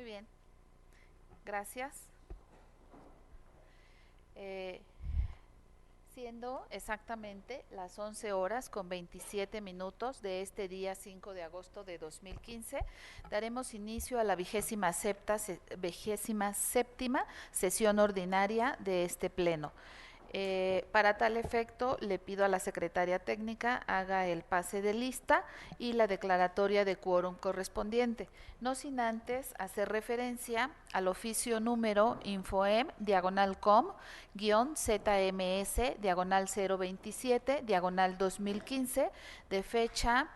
Muy bien, gracias. Siendo exactamente las 11 horas con 27 minutos de este día 5 de agosto de 2015, daremos inicio a la vigésima séptima sesión ordinaria de este pleno. Para tal efecto, le pido a la secretaria técnica haga el pase de lista y la declaratoria de quórum correspondiente, no sin antes hacer referencia al oficio número Infoem-ZMS-027-2015 de fecha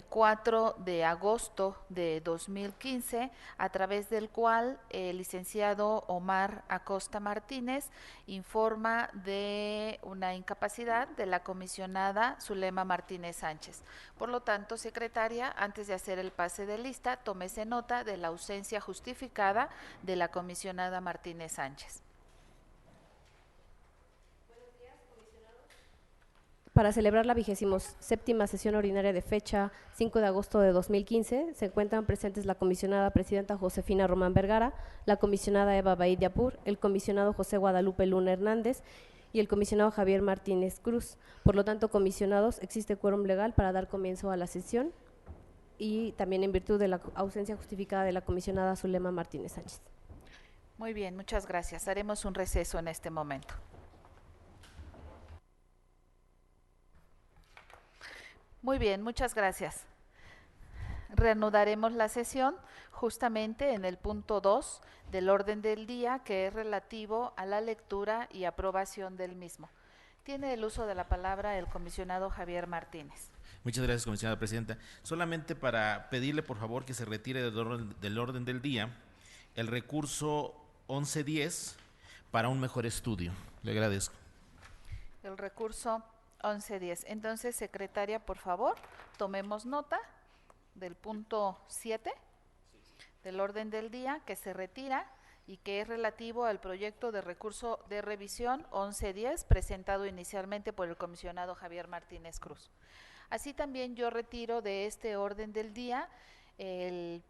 4 de agosto de 2015, a través del cual el licenciado Omar Acosta Martínez informa de una incapacidad de la comisionada Zulema Martínez Sánchez. Por lo tanto, secretaria, antes de hacer el pase de lista, tómese nota de la ausencia justificada de la comisionada Martínez Sánchez. Para celebrar la 27ª sesión ordinaria de fecha 5 de agosto de 2015, se encuentran presentes la comisionada presidenta Josefina Román Vergara, la comisionada Eva Baid Yapur, el comisionado José Guadalupe Luna Hernández y el comisionado Javier Martínez Cruz. Por lo tanto, comisionados, existe quórum legal para dar comienzo a la sesión y también en virtud de la ausencia justificada de la comisionada Zulema Martínez Sánchez. Muy bien, muchas gracias. Haremos un receso en este momento. Muy bien, muchas gracias. Reanudaremos la sesión justamente en el punto 2 del orden del día, que es relativo a la lectura y aprobación del mismo. Tiene el uso de la palabra el comisionado Javier Martínez. Muchas gracias, comisionada presidenta. Solamente para pedirle, por favor, que se retire del orden del día el recurso 1110 para un mejor estudio. Le agradezco. El recurso 1110. Entonces, secretaria, por favor, tomemos nota del punto 7 del orden del día, que se retira y que es relativo al proyecto de recurso de revisión 1110 presentado inicialmente por el comisionado Javier Martínez Cruz. Así también yo retiro de este orden del día el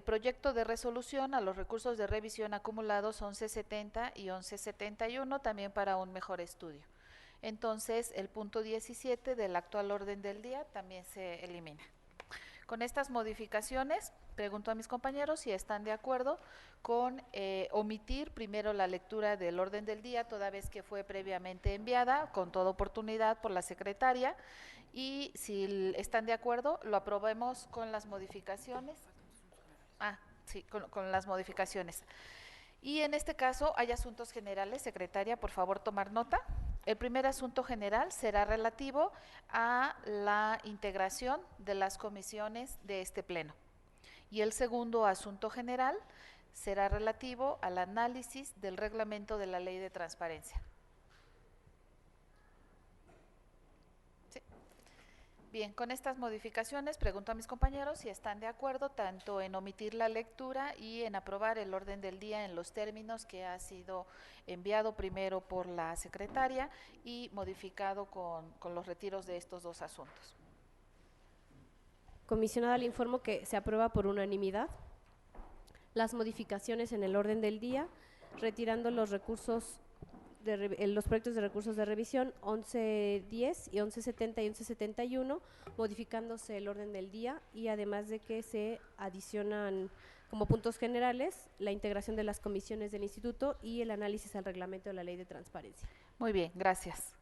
proyecto de resolución a los recursos de revisión acumulados 1170 y 1171, también para un mejor estudio. Entonces, el punto 17 del actual orden del día también se elimina. Con estas modificaciones, pregunto a mis compañeros si están de acuerdo con omitir primero la lectura del orden del día, toda vez que fue previamente enviada con toda oportunidad por la secretaria, y si están de acuerdo, lo aprobemos con las modificaciones. Sí, con las modificaciones. Y en este caso hay asuntos generales. Secretaria, por favor, tomar nota. El primer asunto general será relativo a la integración de las comisiones de este pleno. Y el segundo asunto general será relativo al análisis del reglamento de la Ley de Transparencia. ¿Sí? Bien, con estas modificaciones pregunto a mis compañeros si están de acuerdo tanto en omitir la lectura y en aprobar el orden del día en los términos que ha sido enviado primero por la secretaria y modificado con los retiros de estos dos asuntos. Comisionada, le informo que se aprueba por unanimidad las modificaciones en el orden del día, retirando los recursos los proyectos de recursos de revisión 1110 y 1170 y 1171, modificándose el orden del día y además de que se adicionan como puntos generales la integración de las comisiones del instituto y el análisis al reglamento de la Ley de Transparencia. Muy bien, gracias.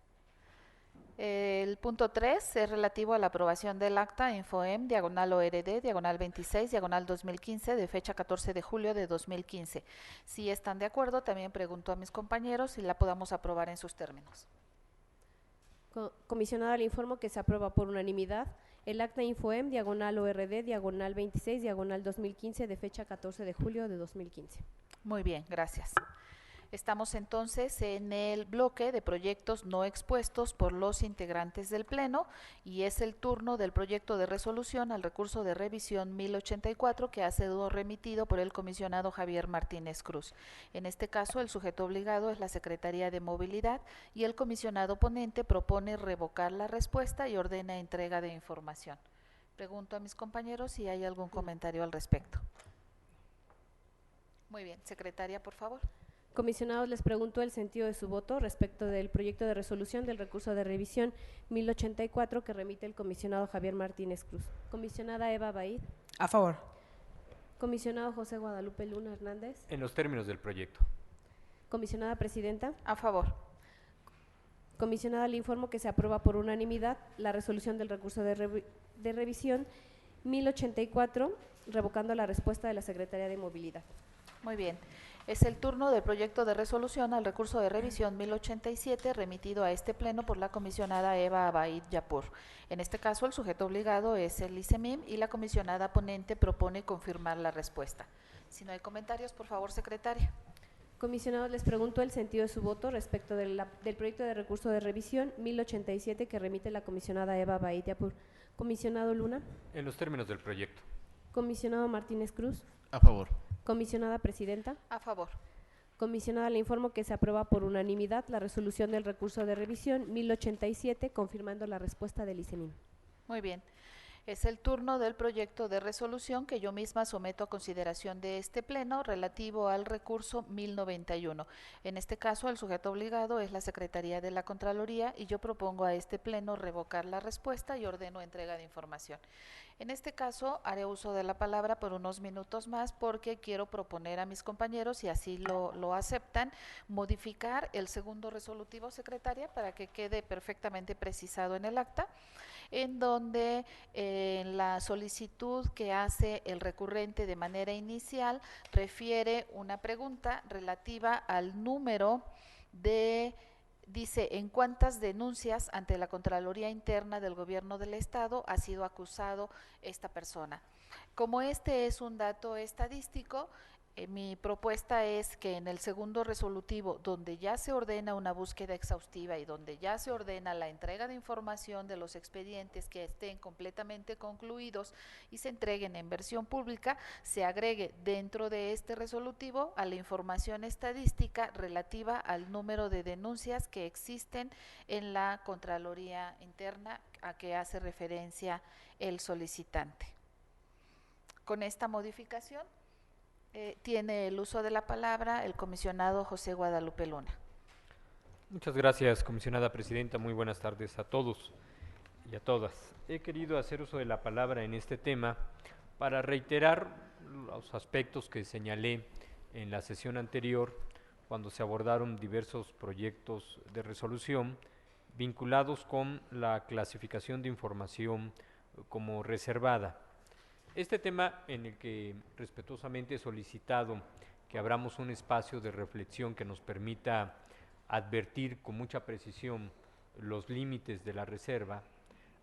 El punto 3 es relativo a la aprobación del acta Infoem, /ORD, /26, /2015, de fecha 14 de julio de 2015. Si están de acuerdo, también pregunto a mis compañeros si la podamos aprobar en sus términos. Comisionada, le informo que se aprueba por unanimidad el acta Infoem, /ORD, /26, /2015, de fecha 14 de julio de 2015. Muy bien, gracias. Estamos entonces en el bloque de proyectos no expuestos por los integrantes del Pleno y es el turno del proyecto de resolución al recurso de revisión 1084 que ha sido remitido por el comisionado Javier Martínez Cruz. En este caso, el sujeto obligado es la Secretaría de Movilidad y el comisionado ponente propone revocar la respuesta y ordena entrega de información. Pregunto a mis compañeros si hay algún comentario al respecto. Muy bien, secretaria, por favor. Comisionados, les pregunto el sentido de su voto respecto del proyecto de resolución del recurso de revisión 1084 que remite el comisionado Javier Martínez Cruz. Comisionada Eva Baid. A favor. Comisionado José Guadalupe Luna Hernández. En los términos del proyecto. Comisionada Presidenta. A favor. Comisionada, le informo que se aprueba por unanimidad la resolución del recurso de revisión 1084, revocando la respuesta de la Secretaría de Movilidad. Muy bien. Es el turno del proyecto de resolución al recurso de revisión 1087 remitido a este pleno por la comisionada Eva Abaid Yapur. En este caso, el sujeto obligado es el ICEMIM y la comisionada ponente propone confirmar la respuesta. Si no hay comentarios, por favor, secretaria. Comisionados, les pregunto el sentido de su voto respecto del proyecto de recurso de revisión 1087 que remite la comisionada Eva Abaid Yapur. Comisionado Luna. En los términos del proyecto. Comisionado Martínez Cruz. A favor. Comisionada Presidenta. A favor. Comisionada, le informo que se aprueba por unanimidad la resolución del recurso de revisión 1087, confirmando la respuesta del ICEMIM. Muy bien. Es el turno del proyecto de resolución que yo misma someto a consideración de este pleno relativo al recurso 1091. En este caso, el sujeto obligado es la Secretaría de la Contraloría y yo propongo a este pleno revocar la respuesta y ordeno entrega de información. En este caso, haré uso de la palabra por unos minutos más porque quiero proponer a mis compañeros, si así lo aceptan, modificar el segundo resolutivo, secretaria, para que quede perfectamente precisado en el acta, en donde en la solicitud que hace el recurrente de manera inicial refiere una pregunta relativa al número de, dice, ¿en cuántas denuncias ante la Contraloría Interna del Gobierno del Estado ha sido acusado esta persona? Como este es un dato estadístico, mi propuesta es que en el segundo resolutivo, donde ya se ordena una búsqueda exhaustiva y donde ya se ordena la entrega de información de los expedientes que estén completamente concluidos y se entreguen en versión pública, se agregue dentro de este resolutivo a la información estadística relativa al número de denuncias que existen en la Contraloría Interna a que hace referencia el solicitante. Con esta modificación, tiene el uso de la palabra el comisionado José Guadalupe Luna. Muchas gracias, comisionada presidenta. Muy buenas tardes a todos y a todas. He querido hacer uso de la palabra en este tema para reiterar los aspectos que señalé en la sesión anterior cuando se abordaron diversos proyectos de resolución vinculados con la clasificación de información como reservada. Este tema en el que respetuosamente he solicitado que abramos un espacio de reflexión que nos permita advertir con mucha precisión los límites de la reserva,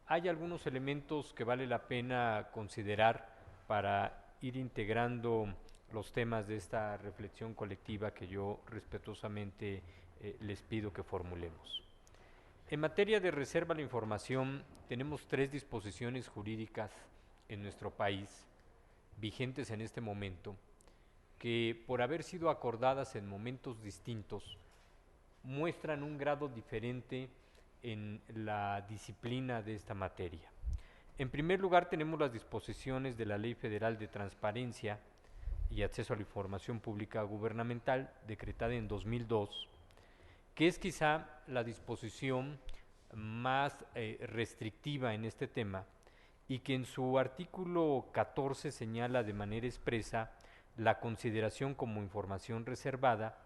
hay algunos elementos que vale la pena considerar para ir integrando los temas de esta reflexión colectiva que yo respetuosamente les pido que formulemos. En materia de reserva a la información, tenemos 3 disposiciones jurídicas en nuestro país, vigentes en este momento, que por haber sido acordadas en momentos distintos, muestran un grado diferente en la disciplina de esta materia. En primer lugar, tenemos las disposiciones de la Ley Federal de Transparencia y Acceso a la Información Pública Gubernamental, decretada en 2002, que es quizá la disposición más restrictiva en este tema, y que en su artículo 14 señala de manera expresa la consideración como información reservada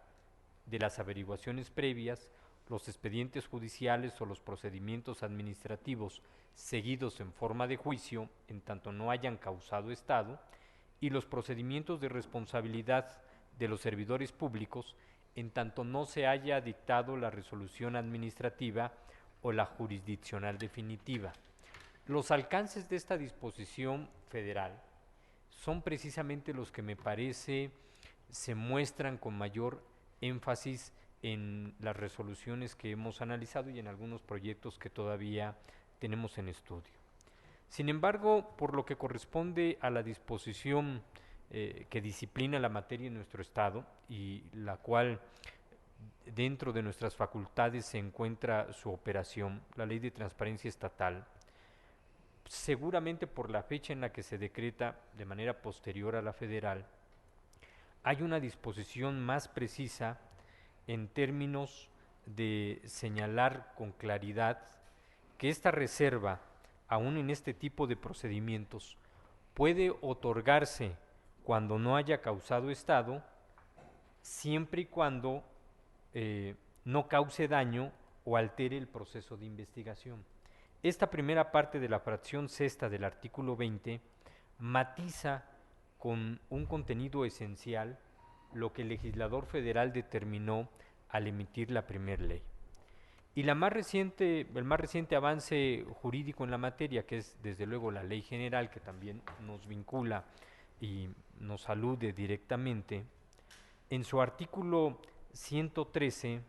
de las averiguaciones previas, los expedientes judiciales o los procedimientos administrativos seguidos en forma de juicio, en tanto no hayan causado estado, y los procedimientos de responsabilidad de los servidores públicos, en tanto no se haya dictado la resolución administrativa o la jurisdiccional definitiva. Los alcances de esta disposición federal son precisamente los que me parece se muestran con mayor énfasis en las resoluciones que hemos analizado y en algunos proyectos que todavía tenemos en estudio. Sin embargo, por lo que corresponde a la disposición que disciplina la materia en nuestro Estado y la cual dentro de nuestras facultades se encuentra su operación, la Ley de Transparencia Estatal, seguramente por la fecha en la que se decreta de manera posterior a la federal, hay una disposición más precisa en términos de señalar con claridad que esta reserva, aún en este tipo de procedimientos, puede otorgarse cuando no haya causado estado, siempre y cuando no cause daño o altere el proceso de investigación. Esta primera parte de la fracción sexta del artículo 20 matiza con un contenido esencial lo que el legislador federal determinó al emitir la primera ley. Y el más reciente avance jurídico en la materia, que es desde luego la Ley General, que también nos vincula y nos alude directamente, en su artículo 113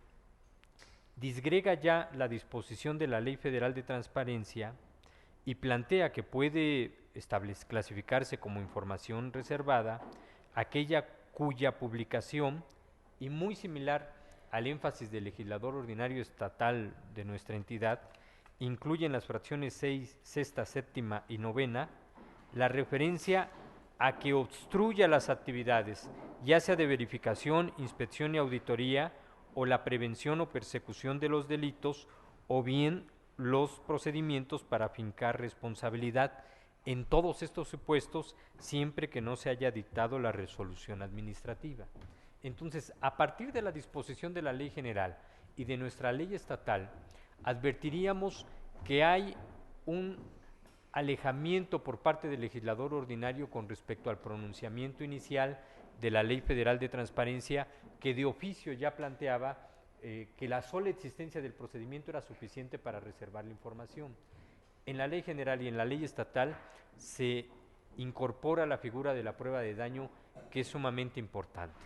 disgrega ya la disposición de la Ley Federal de Transparencia y plantea que puede clasificarse como información reservada aquella cuya publicación, y muy similar al énfasis del legislador ordinario estatal de nuestra entidad, incluye en las fracciones sexta, séptima y novena la referencia a que obstruya las actividades, ya sea de verificación, inspección y auditoría, o la prevención o persecución de los delitos, o bien los procedimientos para fincar responsabilidad en todos estos supuestos, siempre que no se haya dictado la resolución administrativa. Entonces, a partir de la disposición de la Ley General y de nuestra ley estatal, advertiríamos que hay un alejamiento por parte del legislador ordinario con respecto al pronunciamiento inicial de la Ley Federal de Transparencia, que de oficio ya planteaba que la sola existencia del procedimiento era suficiente para reservar la información. En la Ley General y en la Ley Estatal se incorpora la figura de la prueba de daño, que es sumamente importante.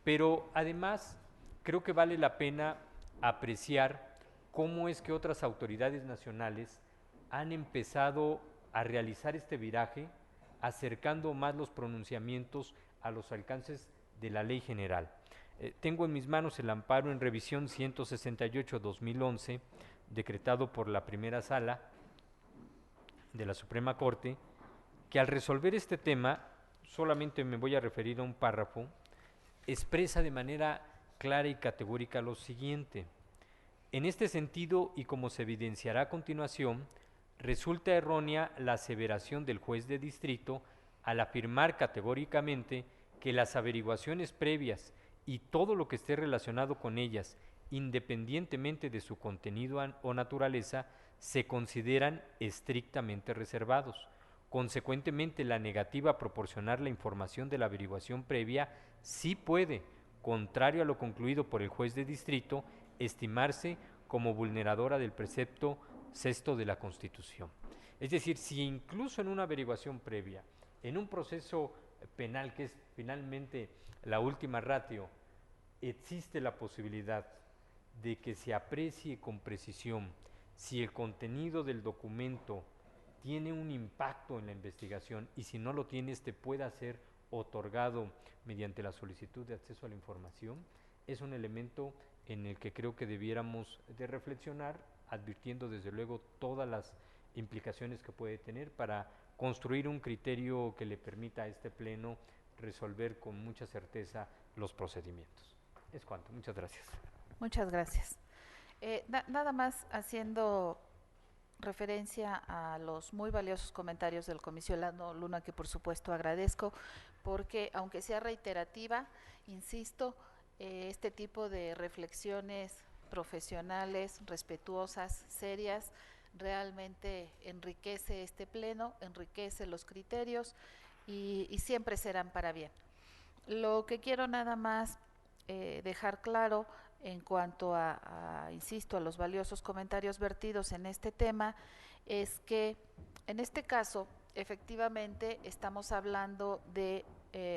Pero además creo que vale la pena apreciar cómo es que otras autoridades nacionales han empezado a realizar este viraje, acercando más los pronunciamientos a los alcances de la Ley General. Tengo en mis manos el amparo en revisión 168-2011, decretado por la primera sala de la Suprema Corte, que al resolver este tema, solamente me voy a referir a un párrafo, expresa de manera clara y categórica lo siguiente: en este sentido, y como se evidenciará a continuación, resulta errónea la aseveración del juez de distrito al afirmar categóricamente que las averiguaciones previas y todo lo que esté relacionado con ellas, independientemente de su contenido o naturaleza, se consideran estrictamente reservados. Consecuentemente, la negativa a proporcionar la información de la averiguación previa sí puede, contrario a lo concluido por el juez de distrito, estimarse como vulneradora del precepto sexto de la Constitución. Es decir, si incluso en una averiguación previa, en un proceso penal, que es finalmente la última ratio, existe la posibilidad de que se aprecie con precisión si el contenido del documento tiene un impacto en la investigación, y si no lo tiene, este pueda ser otorgado mediante la solicitud de acceso a la información, es un elemento en el que creo que debiéramos de reflexionar, advirtiendo desde luego todas las implicaciones que puede tener para construir un criterio que le permita a este Pleno resolver con mucha certeza los procedimientos. Es cuanto. Muchas gracias. Muchas gracias. Nada más haciendo referencia a los muy valiosos comentarios del comisionado Luna, que por supuesto agradezco, porque aunque sea reiterativa, insisto, este tipo de reflexiones profesionales, respetuosas, serias, realmente enriquece este Pleno, enriquece los criterios y siempre serán para bien. Lo que quiero nada más dejar claro en cuanto insisto, a los valiosos comentarios vertidos en este tema, es que en este caso, efectivamente, estamos hablando de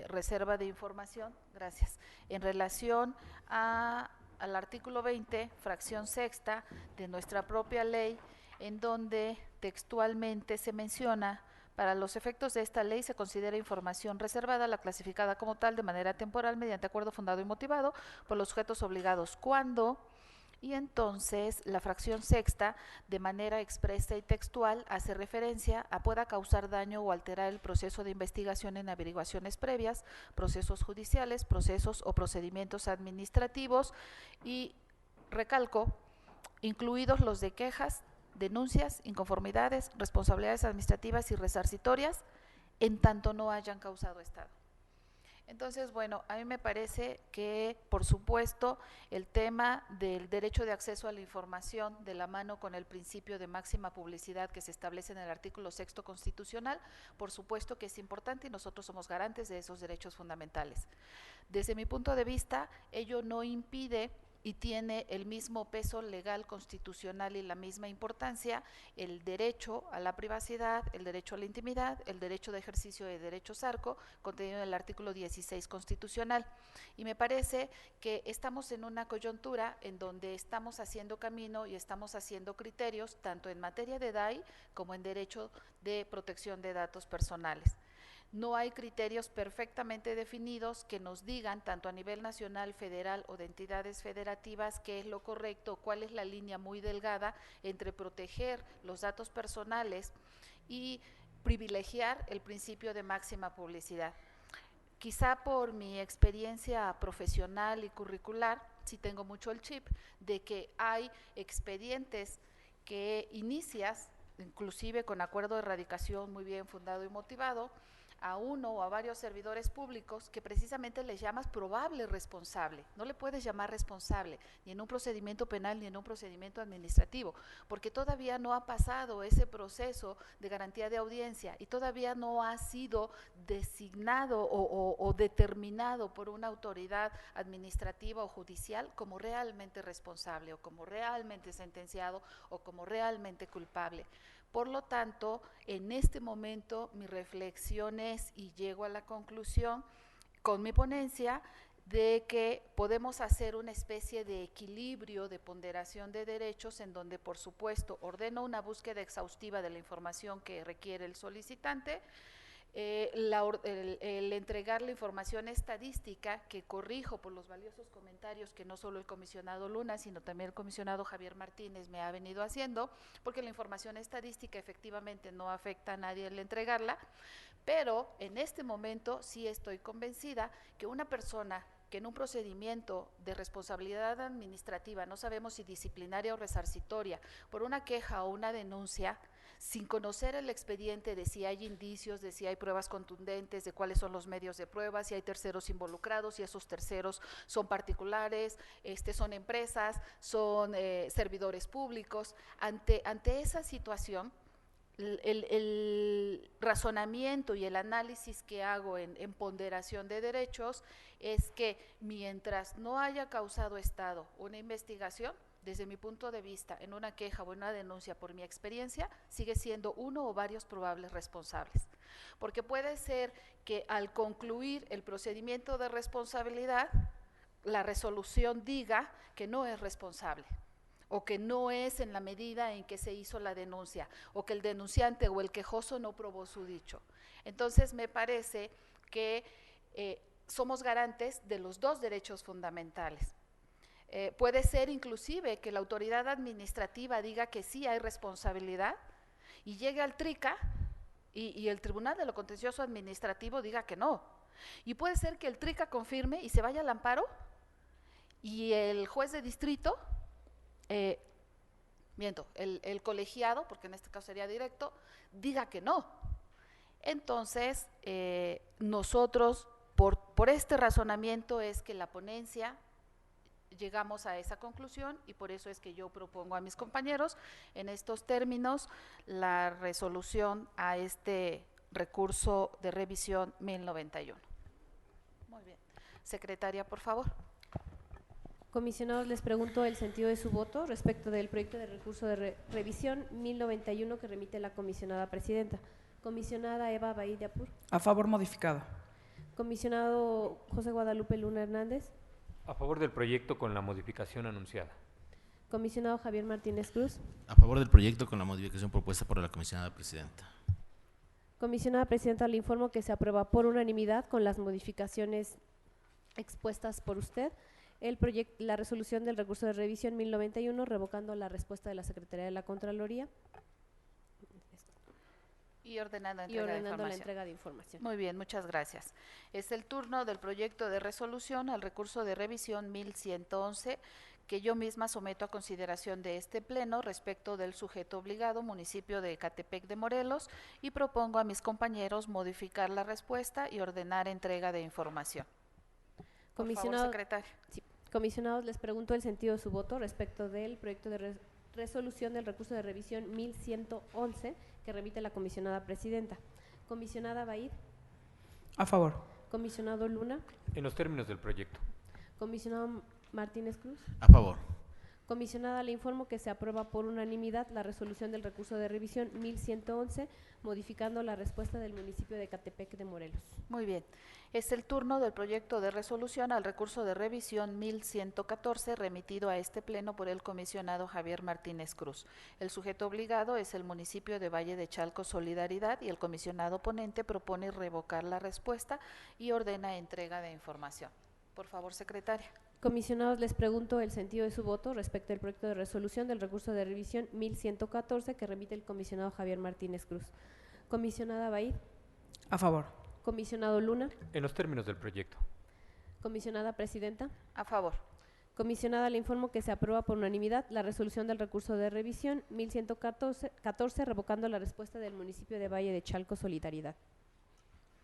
reserva de información, gracias, en relación al artículo 20, fracción sexta de nuestra propia ley, en donde textualmente se menciona: para los efectos de esta ley se considera información reservada la clasificada como tal de manera temporal mediante acuerdo fundado y motivado por los sujetos obligados cuando, Y entonces la fracción sexta, de manera expresa y textual, hace referencia a pueda causar daño o alterar el proceso de investigación en averiguaciones previas, procesos judiciales, procesos o procedimientos administrativos y, recalco, incluidos los de quejas, denuncias, inconformidades, responsabilidades administrativas y resarcitorias, en tanto no hayan causado estado. Entonces, bueno, a mí me parece que, por supuesto, el tema del derecho de acceso a la información, de la mano con el principio de máxima publicidad que se establece en el artículo 6º constitucional, por supuesto que es importante y nosotros somos garantes de esos derechos fundamentales. Desde mi punto de vista, ello no impide y tiene el mismo peso legal constitucional y la misma importancia el derecho a la privacidad, el derecho a la intimidad, el derecho de ejercicio de derechos ARCO, contenido en el artículo 16 constitucional. Y me parece que estamos en una coyuntura en donde estamos haciendo camino y estamos haciendo criterios, tanto en materia de DAI como en derecho de protección de datos personales. No hay criterios perfectamente definidos que nos digan, tanto a nivel nacional, federal o de entidades federativas, qué es lo correcto, cuál es la línea muy delgada entre proteger los datos personales y privilegiar el principio de máxima publicidad. Quizá por mi experiencia profesional y curricular, sí tengo mucho el chip de que hay expedientes que inicias, inclusive con acuerdo de erradicación muy bien fundado y motivado, a uno o a varios servidores públicos que precisamente les llamas probable responsable. No le puedes llamar responsable ni en un procedimiento penal ni en un procedimiento administrativo, porque todavía no ha pasado ese proceso de garantía de audiencia y todavía no ha sido designado o determinado por una autoridad administrativa o judicial como realmente responsable o como realmente sentenciado o como realmente culpable. Por lo tanto, en este momento mi reflexión es, y llego a la conclusión con mi ponencia, de que podemos hacer una especie de equilibrio, de ponderación de derechos, en donde, por supuesto, ordeno una búsqueda exhaustiva de la información que requiere el solicitante, el entregar la información estadística que corrijo por los valiosos comentarios que no solo el comisionado Luna, sino también el comisionado Javier Martínez me ha venido haciendo, porque la información estadística efectivamente no afecta a nadie el entregarla, pero en este momento sí estoy convencida que una persona que en un procedimiento de responsabilidad administrativa, no sabemos si disciplinaria o resarcitoria, por una queja o una denuncia, sin conocer el expediente de si hay indicios, de si hay pruebas contundentes, de cuáles son los medios de prueba, si hay terceros involucrados, si esos terceros son particulares, son empresas, son servidores públicos. Ante esa situación, el razonamiento y el análisis que hago en ponderación de derechos es que mientras no haya causado estado una investigación, desde mi punto de vista, en una queja o en una denuncia, por mi experiencia, sigue siendo uno o varios probables responsables. Porque puede ser que al concluir el procedimiento de responsabilidad, la resolución diga que no es responsable, o que no es en la medida en que se hizo la denuncia, o que el denunciante o el quejoso no probó su dicho. Entonces, me parece que somos garantes de los dos derechos fundamentales. Puede ser inclusive que la autoridad administrativa diga que sí hay responsabilidad y llegue al TRICA y el Tribunal de lo Contencioso Administrativo diga que no. Y puede ser que el TRICA confirme y se vaya al amparo y el juez de distrito, el colegiado, porque en este caso sería directo, diga que no. Entonces, nosotros, por este razonamiento es que la ponencia llegamos a esa conclusión y por eso es que yo propongo a mis compañeros en estos términos la resolución a este recurso de revisión 1091. Muy bien. Secretaria, por favor. Comisionados, les pregunto el sentido de su voto respecto del proyecto de recurso de revisión 1091 que remite la comisionada presidenta. Comisionada Eva Baí de Apur. A favor modificado. Comisionado José Guadalupe Luna Hernández. A favor del proyecto con la modificación anunciada. Comisionado Javier Martínez Cruz. A favor del proyecto con la modificación propuesta por la comisionada presidenta. Comisionada presidenta, le informo que se aprueba por unanimidad con las modificaciones expuestas por usted la resolución del recurso de revisión 1091, revocando la respuesta de la Secretaría de la Contraloría Y ordenando y ordenando la entrega de información. Muy bien, muchas gracias. Es el turno del proyecto de resolución al recurso de revisión 1111, que yo misma someto a consideración de este pleno respecto del sujeto obligado, municipio de Ecatepec de Morelos, y propongo a mis compañeros modificar la respuesta y ordenar entrega de información. Por favor, secretaria. Sí. Comisionados, les pregunto el sentido de su voto respecto del proyecto de resolución del recurso de revisión 1111 que remite la comisionada presidenta. Comisionada Baid. A favor. Comisionado Luna. En los términos del proyecto. Comisionado Martínez Cruz. A favor. Comisionada, le informo que se aprueba por unanimidad la resolución del recurso de revisión 1111, modificando la respuesta del municipio de Ecatepec de Morelos. Muy bien. Es el turno del proyecto de resolución al recurso de revisión 1114, remitido a este pleno por el comisionado Javier Martínez Cruz. El sujeto obligado es el municipio de Valle de Chalco Solidaridad y el comisionado ponente propone revocar la respuesta y ordena entrega de información. Por favor, secretaria. Comisionados, les pregunto el sentido de su voto respecto al proyecto de resolución del recurso de revisión 1114 que remite el comisionado Javier Martínez Cruz. Comisionada Baid. A favor. Comisionado Luna. En los términos del proyecto. Comisionada presidenta. A favor. Comisionada, le informo que se aprueba por unanimidad la resolución del recurso de revisión 1114, revocando la respuesta del municipio de Valle de Chalco Solidaridad.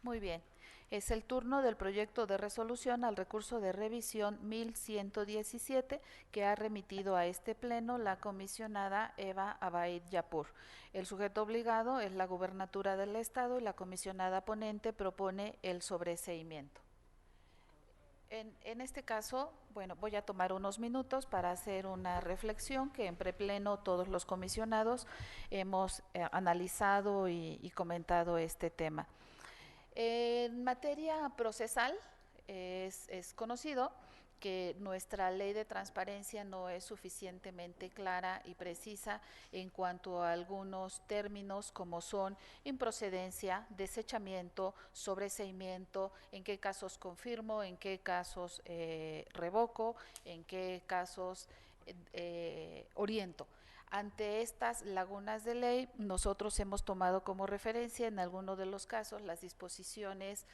Muy bien. Es el turno del proyecto de resolución al recurso de revisión 1117 que ha remitido a este pleno la comisionada Eva Abaid Yapur. El sujeto obligado es la Gubernatura del Estado y la comisionada ponente propone el sobreseimiento. En este caso, bueno, voy a tomar unos minutos para hacer una reflexión que en prepleno todos los comisionados hemos analizado y comentado este tema. En materia procesal es conocido que nuestra ley de transparencia no es suficientemente clara y precisa en cuanto a algunos términos como son improcedencia, desechamiento, sobreseimiento, en qué casos confirmo, en qué casos revoco, en qué casos oriento. Ante estas lagunas de ley, nosotros hemos tomado como referencia en algunos de los casos las disposiciones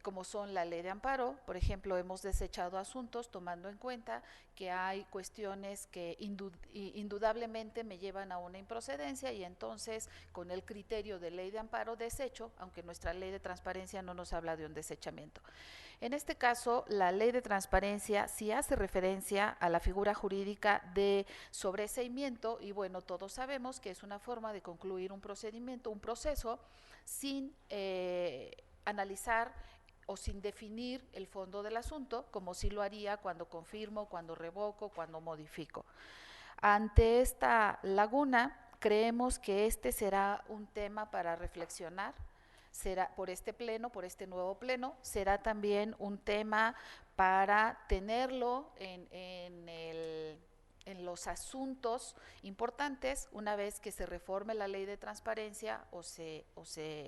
como son la ley de amparo. Por ejemplo, hemos desechado asuntos tomando en cuenta que hay cuestiones que indudablemente me llevan a una improcedencia y entonces con el criterio de ley de amparo desecho, aunque nuestra ley de transparencia no nos habla de un desechamiento. En este caso, la ley de transparencia sí hace referencia a la figura jurídica de sobreseimiento y bueno, todos sabemos que es una forma de concluir un procedimiento, un proceso sin analizar o sin definir el fondo del asunto, como sí lo haría cuando confirmo, cuando revoco, cuando modifico. Ante esta laguna, creemos que este será un tema para reflexionar, será por este pleno, por este nuevo pleno, será también un tema para tenerlo en los asuntos importantes una vez que se reforme la ley de transparencia o se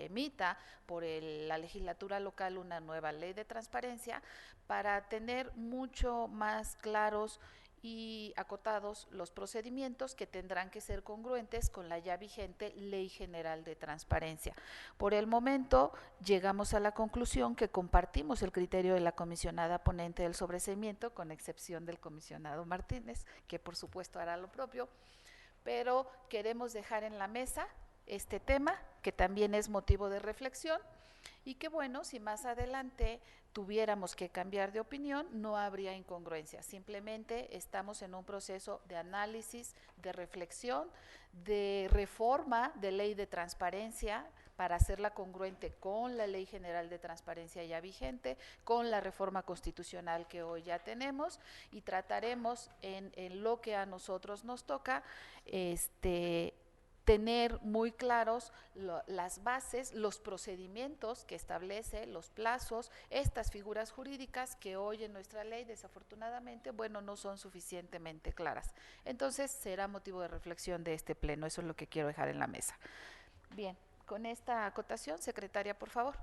emita por la legislatura local una nueva ley de transparencia para tener mucho más claros y acotados los procedimientos que tendrán que ser congruentes con la ya vigente Ley General de Transparencia. Por el momento, llegamos a la conclusión que compartimos el criterio de la comisionada ponente del sobreseimiento, con excepción del comisionado Martínez, que por supuesto hará lo propio, pero queremos dejar en la mesa este tema, que también es motivo de reflexión, y que bueno, si más adelante tuviéramos que cambiar de opinión, no habría incongruencia, simplemente estamos en un proceso de análisis, de reflexión, de reforma de ley de transparencia para hacerla congruente con la Ley General de Transparencia ya vigente, con la reforma constitucional que hoy ya tenemos, y trataremos en lo que a nosotros nos toca, tener muy claros las bases, los procedimientos que establece, los plazos, estas figuras jurídicas que hoy en nuestra ley desafortunadamente, bueno, no son suficientemente claras. Entonces será motivo de reflexión de este pleno, eso es lo que quiero dejar en la mesa. Bien, con esta acotación, secretaria, por favor.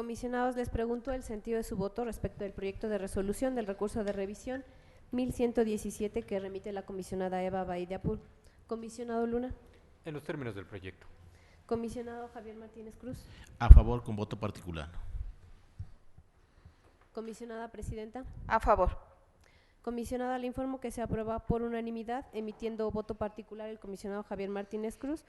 Comisionados, les pregunto el sentido de su voto respecto del proyecto de resolución del recurso de revisión 1117 que remite la comisionada Eva Baid de Apur. Comisionado Luna. En los términos del proyecto. Comisionado Javier Martínez Cruz. A favor con voto particular. Comisionada Presidenta. A favor. Comisionada, le informo que se aprueba por unanimidad, emitiendo voto particular el comisionado Javier Martínez Cruz,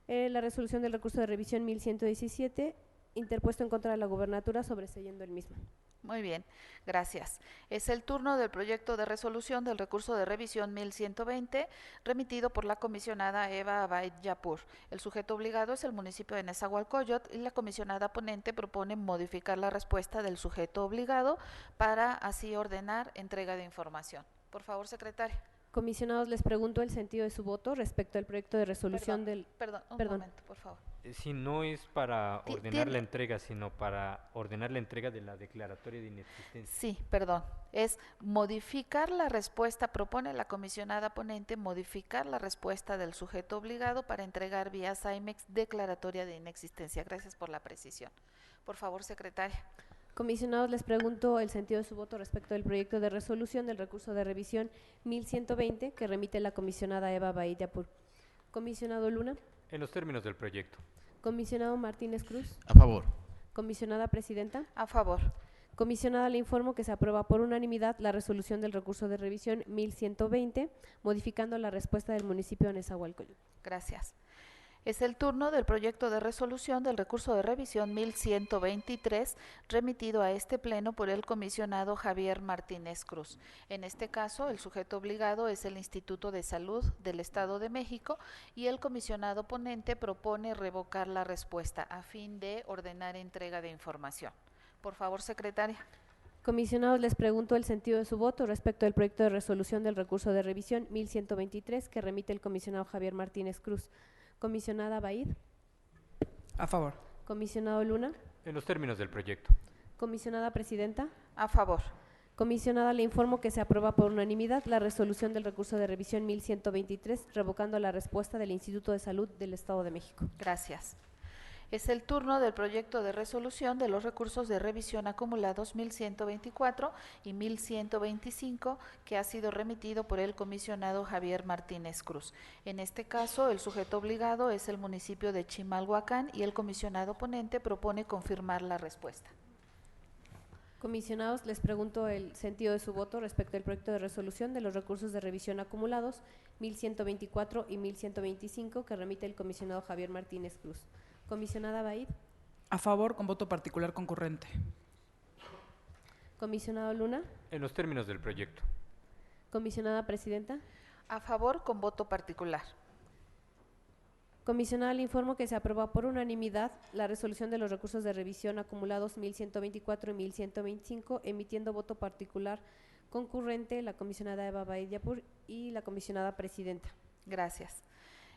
la resolución del recurso de revisión 1117, interpuesto en contra de la gubernatura, sobreseyendo el mismo. Muy bien, gracias. Es el turno del proyecto de resolución del recurso de revisión 1120, remitido por la comisionada Eva Baid Yapur. El sujeto obligado es el municipio de Nezahualcóyotl y la comisionada ponente propone modificar la respuesta del sujeto obligado para así ordenar entrega de información. Por favor, secretaria. Comisionados, les pregunto el sentido de su voto respecto al proyecto de resolución Perdón, un Perdón. momento, por favor. Si no es para Ti- ordenar la tiene- entrega, sino para ordenar la entrega de la declaratoria de inexistencia. Sí, perdón. Es modificar la respuesta, propone la comisionada ponente modificar la respuesta del sujeto obligado para entregar vía SAIMEX declaratoria de inexistencia. Gracias por la precisión. Por favor, secretaria. Comisionados, les pregunto el sentido de su voto respecto del proyecto de resolución del recurso de revisión 1120 que remite la comisionada Eva Baid de Apur. Comisionado Luna. En los términos del proyecto. Comisionado Martínez Cruz. A favor. Comisionada Presidenta. A favor. Comisionada, le informo que se aprueba por unanimidad la resolución del recurso de revisión 1120, modificando la respuesta del municipio de Nezahualcóyotl. Gracias. Es el turno del proyecto de resolución del recurso de revisión 1123, remitido a este pleno por el comisionado Javier Martínez Cruz. En este caso, el sujeto obligado es el Instituto de Salud del Estado de México y el comisionado ponente propone revocar la respuesta a fin de ordenar entrega de información. Por favor, secretaria. Comisionados, les pregunto el sentido de su voto respecto al proyecto de resolución del recurso de revisión 1123 que remite el comisionado Javier Martínez Cruz. Comisionada Baid. A favor. Comisionado Luna. En los términos del proyecto. Comisionada Presidenta. A favor. Comisionada, le informo que se aprueba por unanimidad la resolución del recurso de revisión 1123, revocando la respuesta del Instituto de Salud del Estado de México. Gracias. Es el turno del proyecto de resolución de los recursos de revisión acumulados 1124 y 1125 que ha sido remitido por el comisionado Javier Martínez Cruz. En este caso, el sujeto obligado es el municipio de Chimalhuacán y el comisionado ponente propone confirmar la respuesta. Comisionados, les pregunto el sentido de su voto respecto al proyecto de resolución de los recursos de revisión acumulados 1124 y 1125 que remite el comisionado Javier Martínez Cruz. Comisionada Baid. A favor con voto particular concurrente. Comisionado Luna. En los términos del proyecto. Comisionada Presidenta. A favor con voto particular. Comisionada, le informo que se aprueba por unanimidad la resolución de los recursos de revisión acumulados 1124 y 1125, emitiendo voto particular concurrente la comisionada Eva Baid de Apur y la comisionada Presidenta. Gracias.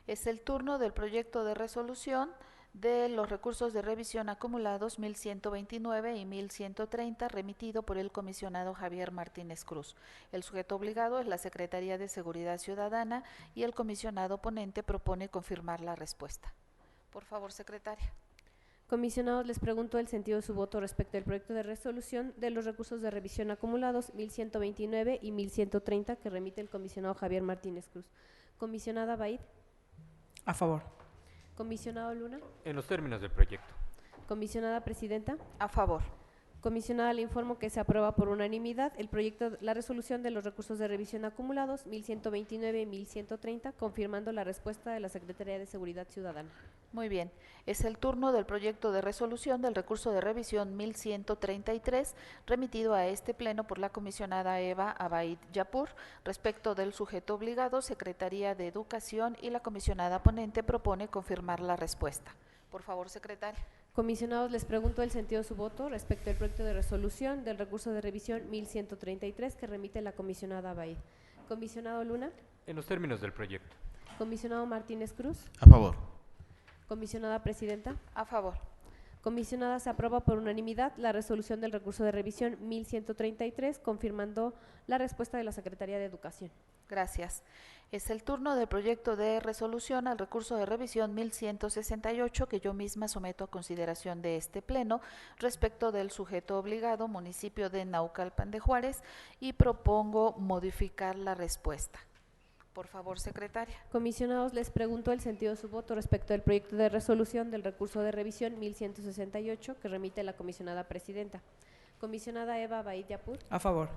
Es el turno del proyecto de resolución de los recursos de revisión acumulados 1129 y 1130 remitido por el comisionado Javier Martínez Cruz. El sujeto obligado es la Secretaría de Seguridad Ciudadana y el comisionado ponente propone confirmar la respuesta. Por favor, secretaria. Comisionados, les pregunto el sentido de su voto respecto al proyecto de resolución de los recursos de revisión acumulados 1129 y 1130 que remite el comisionado Javier Martínez Cruz. Comisionada Baid. A favor. Comisionado Luna. En los términos del proyecto. Comisionada Presidenta. A favor. Comisionada, le informo que se aprueba por unanimidad el proyecto, la resolución de los recursos de revisión acumulados 1129 y 1130, confirmando la respuesta de la Secretaría de Seguridad Ciudadana. Muy bien. Es el turno del proyecto de resolución del recurso de revisión 1133, remitido a este pleno por la comisionada Eva Abaid Yapur, respecto del sujeto obligado, Secretaría de Educación, y la comisionada ponente propone confirmar la respuesta. Por favor, secretaria. Comisionados, les pregunto el sentido de su voto respecto al proyecto de resolución del recurso de revisión 1133 que remite la comisionada Abaid. Comisionado Luna. En los términos del proyecto. Comisionado Martínez Cruz. A favor. Comisionada Presidenta. A favor. Comisionada, se aprueba por unanimidad la resolución del recurso de revisión 1133, confirmando la respuesta de la Secretaría de Educación. Gracias. Es el turno del proyecto de resolución al recurso de revisión 1168 que yo misma someto a consideración de este pleno respecto del sujeto obligado, municipio de Naucalpan de Juárez, y propongo modificar la respuesta. Por favor, secretaria. Comisionados, les pregunto el sentido de su voto respecto del proyecto de resolución del recurso de revisión 1168 que remite la comisionada presidenta. Comisionada Eva Baid Yapur. A favor.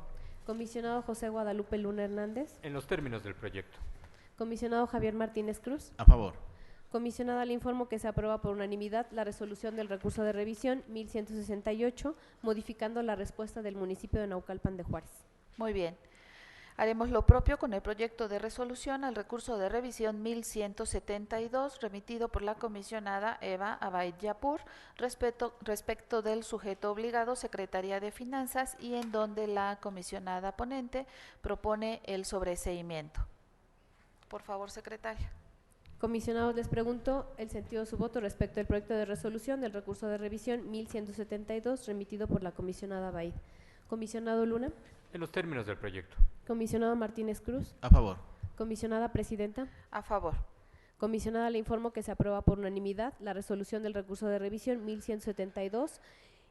Comisionado José Guadalupe Luna Hernández. En los términos del proyecto. Comisionado Javier Martínez Cruz. A favor. Comisionada, le informo que se aprueba por unanimidad la resolución del recurso de revisión 1168, modificando la respuesta del municipio de Naucalpan de Juárez. Muy bien. Haremos lo propio con el proyecto de resolución al recurso de revisión 1172 remitido por la comisionada Eva Abaid Yapur respecto del sujeto obligado, Secretaría de Finanzas, y en donde la comisionada ponente propone el sobreseimiento. Por favor, secretaria. Comisionados, les pregunto el sentido de su voto respecto al proyecto de resolución del recurso de revisión 1172 remitido por la comisionada Baid. Comisionado Luna. En los términos del proyecto. Comisionado Martínez Cruz. A favor. Comisionada presidenta. A favor. Comisionada, le informo que se aprueba por unanimidad la resolución del recurso de revisión 1172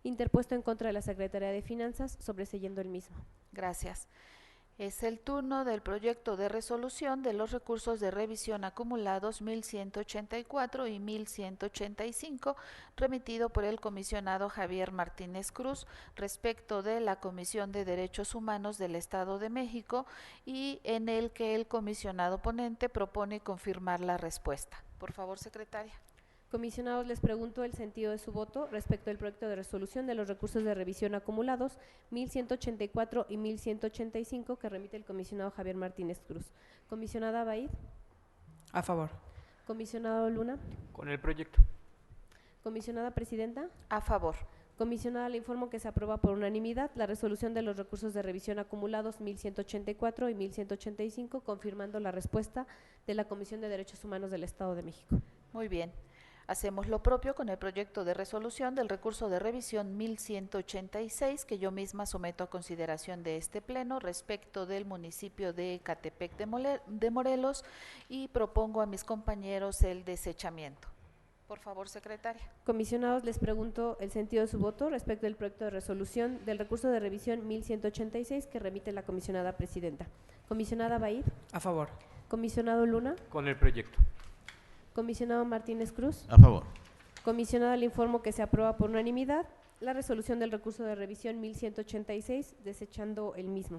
interpuesto en contra de la Secretaría de Finanzas, sobreseyendo el mismo. Gracias. Es el turno del proyecto de resolución de los recursos de revisión acumulados 1184 y 1185, remitido por el comisionado Javier Martínez Cruz respecto de la Comisión de Derechos Humanos del Estado de México, y en el que el comisionado ponente propone confirmar la respuesta. Por favor, secretaria. Comisionados, les pregunto el sentido de su voto respecto al proyecto de resolución de los recursos de revisión acumulados 1184 y 1185 que remite el comisionado Javier Martínez Cruz. Comisionada Baid. A favor. Comisionado Luna. Con el proyecto. Comisionada presidenta. A favor. Comisionada, le informo que se aprueba por unanimidad la resolución de los recursos de revisión acumulados 1184 y 1185, confirmando la respuesta de la Comisión de Derechos Humanos del Estado de México. Muy bien. Hacemos lo propio con el proyecto de resolución del recurso de revisión 1186 que yo misma someto a consideración de este pleno respecto del municipio de Ecatepec de Morelos, y propongo a mis compañeros el desechamiento. Por favor, secretaria. Comisionados, les pregunto el sentido de su voto respecto del proyecto de resolución del recurso de revisión 1186 que remite la comisionada presidenta. Comisionada Baid. A favor. Comisionado Luna. Con el proyecto. Comisionado Martínez Cruz. A favor. Comisionada, le informo que se aprueba por unanimidad la resolución del recurso de revisión 1186, desechando el mismo.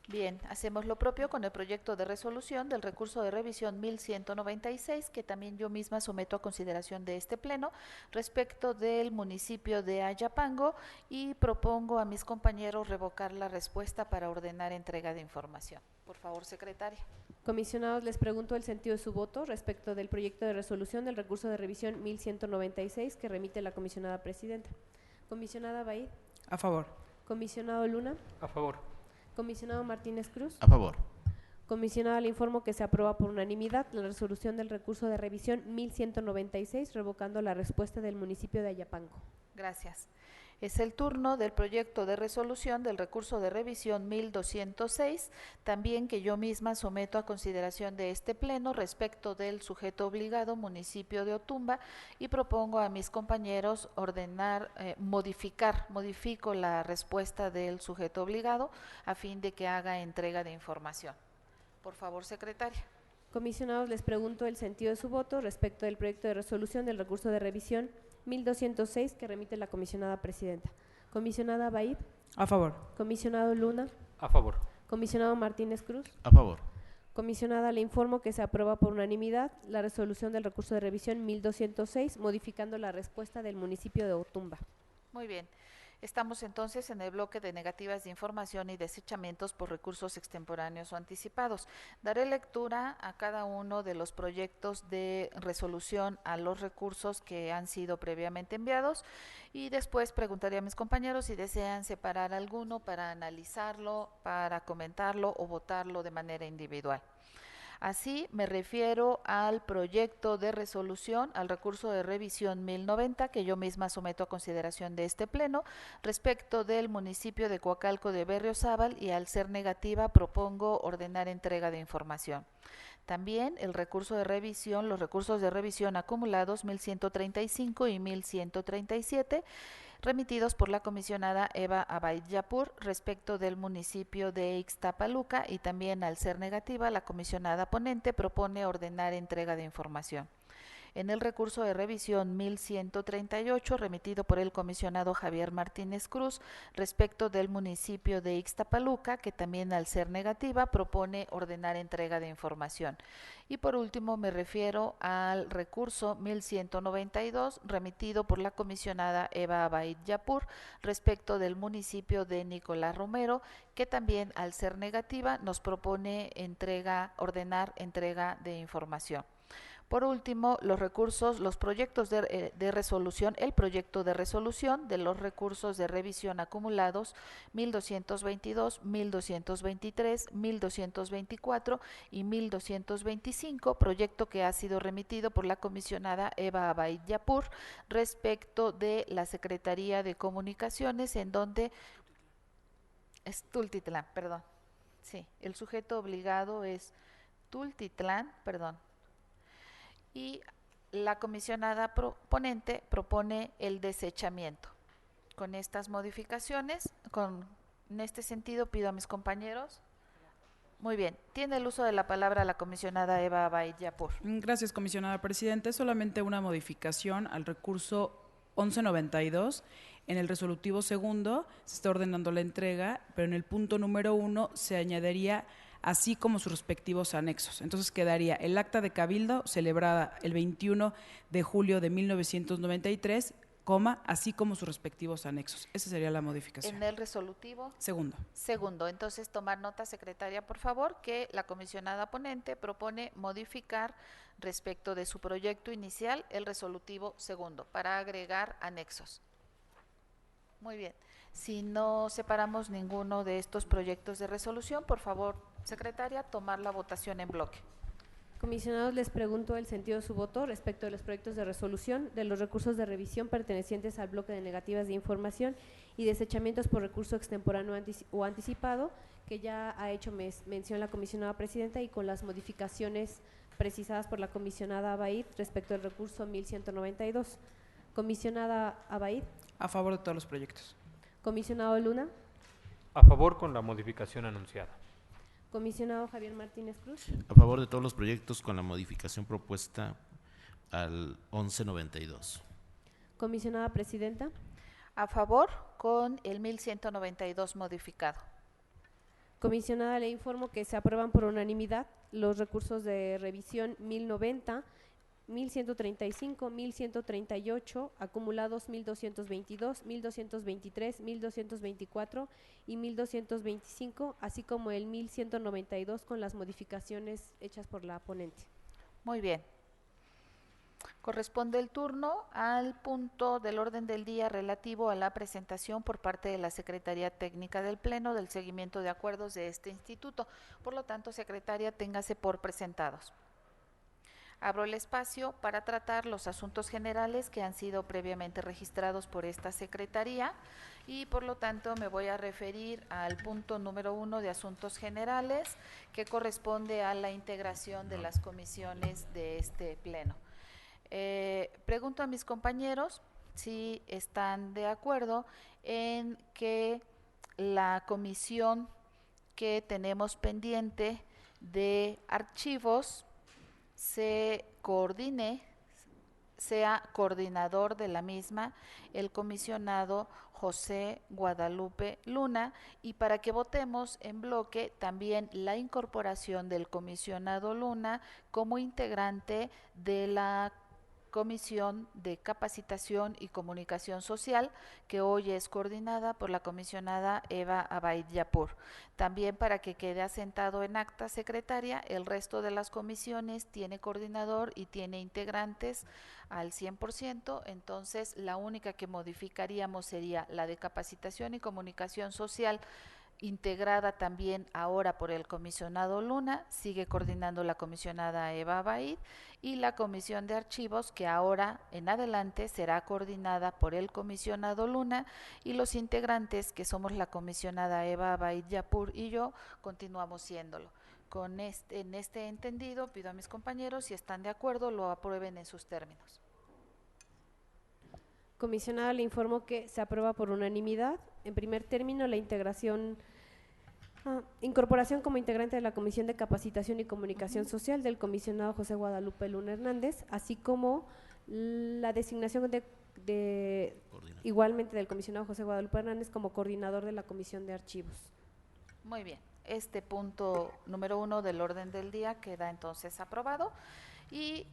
Bien, hacemos lo propio con el proyecto de resolución del recurso de revisión 1196 que también yo misma someto a consideración de este pleno respecto del municipio de Ayapango, y propongo a mis compañeros revocar la respuesta para ordenar entrega de información. Por favor, secretaria. Comisionados, les pregunto el sentido de su voto respecto del proyecto de resolución del recurso de revisión 1196 que remite la comisionada presidenta. Comisionada Baid. A favor. Comisionado Luna. A favor. Comisionado Martínez Cruz. A favor. Comisionada, le informo que se aprueba por unanimidad la resolución del recurso de revisión 1196, revocando la respuesta del municipio de Ayapango. Gracias. Es el turno del proyecto de resolución del recurso de revisión 1206, también que yo misma someto a consideración de este pleno respecto del sujeto obligado, municipio de Otumba, y propongo a mis compañeros modifico la respuesta del sujeto obligado a fin de que haga entrega de información. Por favor, secretaria. Comisionados, les pregunto el sentido de su voto respecto del proyecto de resolución del recurso de revisión 1206 que remite la comisionada presidenta. Comisionada Baid. A favor. Comisionado Luna. A favor. Comisionado Martínez Cruz. A favor. Comisionada, le informo que se aprueba por unanimidad la resolución del recurso de revisión 1206, modificando la respuesta del municipio de Otumba. Muy bien. Estamos entonces en el bloque de negativas de información y desechamientos por recursos extemporáneos o anticipados. Daré lectura a cada uno de los proyectos de resolución a los recursos que han sido previamente enviados, y después preguntaré a mis compañeros si desean separar alguno para analizarlo, para comentarlo o votarlo de manera individual. Así me refiero al proyecto de resolución, al recurso de revisión 1090, que yo misma someto a consideración de este pleno, respecto del municipio de Coacalco de Berriozábal, y al ser negativa propongo ordenar entrega de información. También el recurso de revisión, los recursos de revisión acumulados 1135 y 1137, remitidos por la comisionada Eva Abay Yapur respecto del municipio de Ixtapaluca, y también al ser negativa, la comisionada ponente propone ordenar entrega de información. En el recurso de revisión 1138, remitido por el comisionado Javier Martínez Cruz respecto del municipio de Ixtapaluca, que también al ser negativa propone ordenar entrega de información. Y por último me refiero al recurso 1192, remitido por la comisionada Eva Abay Yapur respecto del municipio de Nicolás Romero, que también al ser negativa nos propone ordenar entrega de información. Por último, los proyectos de resolución, el proyecto de resolución de los recursos de revisión acumulados 1222, 1223, 1224 y 1225, proyecto que ha sido remitido por la comisionada Eva Abay Yapur respecto de la Secretaría de Comunicaciones, en donde es Tultitlán, perdón. Sí, el sujeto obligado es Tultitlán, perdón. Y la comisionada ponente propone el desechamiento. Con estas modificaciones, en este sentido pido a mis compañeros. Muy bien, tiene el uso de la palabra la comisionada Eva Abay Yapur. Gracias, comisionada presidente. Solamente una modificación al recurso 1192. En el resolutivo segundo se está ordenando la entrega, pero en el punto número 1 se añadiría así como sus respectivos anexos. Entonces quedaría el acta de cabildo celebrada el 21 de julio de 1993, así como sus respectivos anexos. Esa sería la modificación. En el resolutivo Segundo. Entonces, tomar nota, secretaria, por favor, que la comisionada ponente propone modificar respecto de su proyecto inicial el resolutivo segundo para agregar anexos. Muy bien. Si no separamos ninguno de estos proyectos de resolución, por favor, secretaria, tomar la votación en bloque. Comisionados, les pregunto el sentido de su voto respecto de los proyectos de resolución de los recursos de revisión pertenecientes al bloque de negativas de información y desechamientos por recurso extemporáneo o anticipado, que ya ha hecho mención la comisionada presidenta, y con las modificaciones precisadas por la comisionada Abaid respecto del recurso 1192. Comisionada Abaid. A favor de todos los proyectos. Comisionado Luna. A favor con la modificación anunciada. Comisionado Javier Martínez Cruz. A favor de todos los proyectos con la modificación propuesta al 1192. Comisionada presidenta. A favor con el 1192 modificado. Comisionada, le informo que se aprueban por unanimidad los recursos de revisión 1090, 1135, 1138, acumulados 1222, 1223, 1224 y 1225, así como el 1192 con las modificaciones hechas por la ponente. Muy bien. Corresponde el turno al punto del orden del día relativo a la presentación por parte de la Secretaría Técnica del Pleno del seguimiento de acuerdos de este instituto. Por lo tanto, secretaria, téngase por presentados. Abro el espacio para tratar los asuntos generales que han sido previamente registrados por esta Secretaría, y por lo tanto me voy a referir al punto número 1 de asuntos generales, que corresponde a la integración de las comisiones de este Pleno. Pregunto a mis compañeros si están de acuerdo en que la comisión que tenemos pendiente de archivos se coordine, sea coordinador de la misma el comisionado José Guadalupe Luna, y para que votemos en bloque también la incorporación del comisionado Luna como integrante de la Comisión de Capacitación y Comunicación Social, que hoy es coordinada por la comisionada Eva Abay Yapur. También, para que quede asentado en acta, secretaria, el resto de las comisiones tiene coordinador y tiene integrantes al 100%, entonces la única que modificaríamos sería la de Capacitación y Comunicación Social, integrada también ahora por el comisionado Luna, sigue coordinando la comisionada Eva Baid, y la comisión de archivos, que ahora en adelante será coordinada por el comisionado Luna, y los integrantes, que somos la comisionada Eva Baid Yapur y yo, continuamos siéndolo. En este entendido, pido a mis compañeros, si están de acuerdo, lo aprueben en sus términos. Comisionada, le informo que se aprueba por unanimidad. En primer término, la incorporación como integrante de la Comisión de Capacitación y Comunicación Social del comisionado José Guadalupe Luna Hernández, así como la designación igualmente del comisionado José Guadalupe Hernández como coordinador de la Comisión de Archivos. Muy bien, este punto número 1 del orden del día queda entonces aprobado, y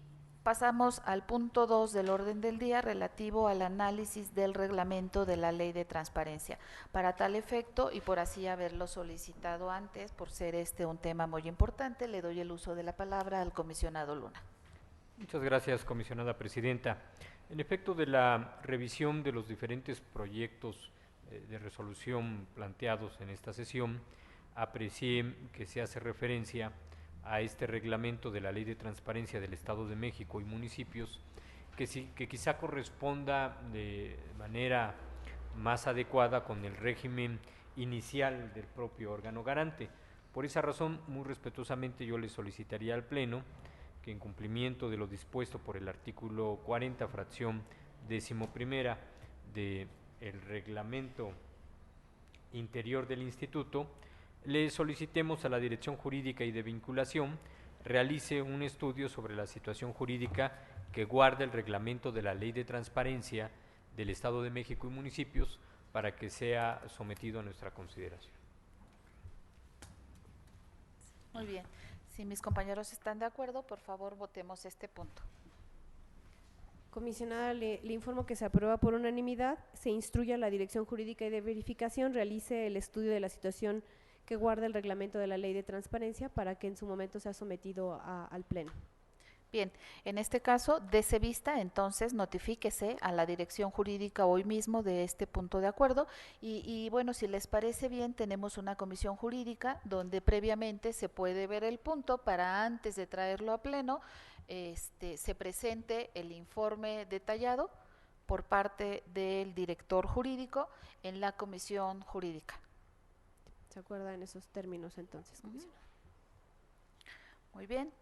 pasamos al punto 2 del orden del día, relativo al análisis del reglamento de la Ley de Transparencia. Para tal efecto, y por así haberlo solicitado antes, por ser un tema muy importante, le doy el uso de la palabra al comisionado Luna. Muchas gracias, comisionada presidenta. En efecto, de la revisión de los diferentes proyectos de resolución planteados en esta sesión, aprecié que se hace referencia a este reglamento de la Ley de Transparencia del Estado de México y municipios, que quizá corresponda de manera más adecuada con el régimen inicial del propio órgano garante. Por esa razón, muy respetuosamente, yo le solicitaría al Pleno que, en cumplimiento de lo dispuesto por el artículo 40, fracción 11ª del reglamento interior del Instituto, le solicitemos a la Dirección Jurídica y de Vinculación realice un estudio sobre la situación jurídica que guarda el reglamento de la Ley de Transparencia del Estado de México y municipios, para que sea sometido a nuestra consideración. Muy bien, si mis compañeros están de acuerdo, por favor votemos este punto. Comisionada, le informo que se aprueba por unanimidad. Se instruye a la Dirección Jurídica y de Verificación realice el estudio de la situación que guarda el reglamento de la Ley de Transparencia, para que en su momento sea sometido al Pleno. Bien, en este caso, dese vista, entonces notifíquese a la Dirección Jurídica hoy mismo de este punto de acuerdo, y bueno, si les parece bien, tenemos una comisión jurídica donde previamente se puede ver el punto, para antes de traerlo a Pleno, se presente el informe detallado por parte del director jurídico en la comisión jurídica. ¿Se acuerda en esos términos entonces, comisionada? Muy bien.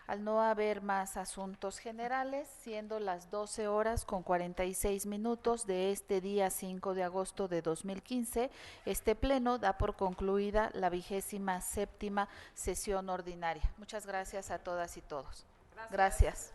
Al no haber más asuntos generales, siendo las 12:46 de este día 5 de agosto de 2015, este pleno da por concluida la 27ª sesión ordinaria. Muchas gracias a todas y todos. Gracias.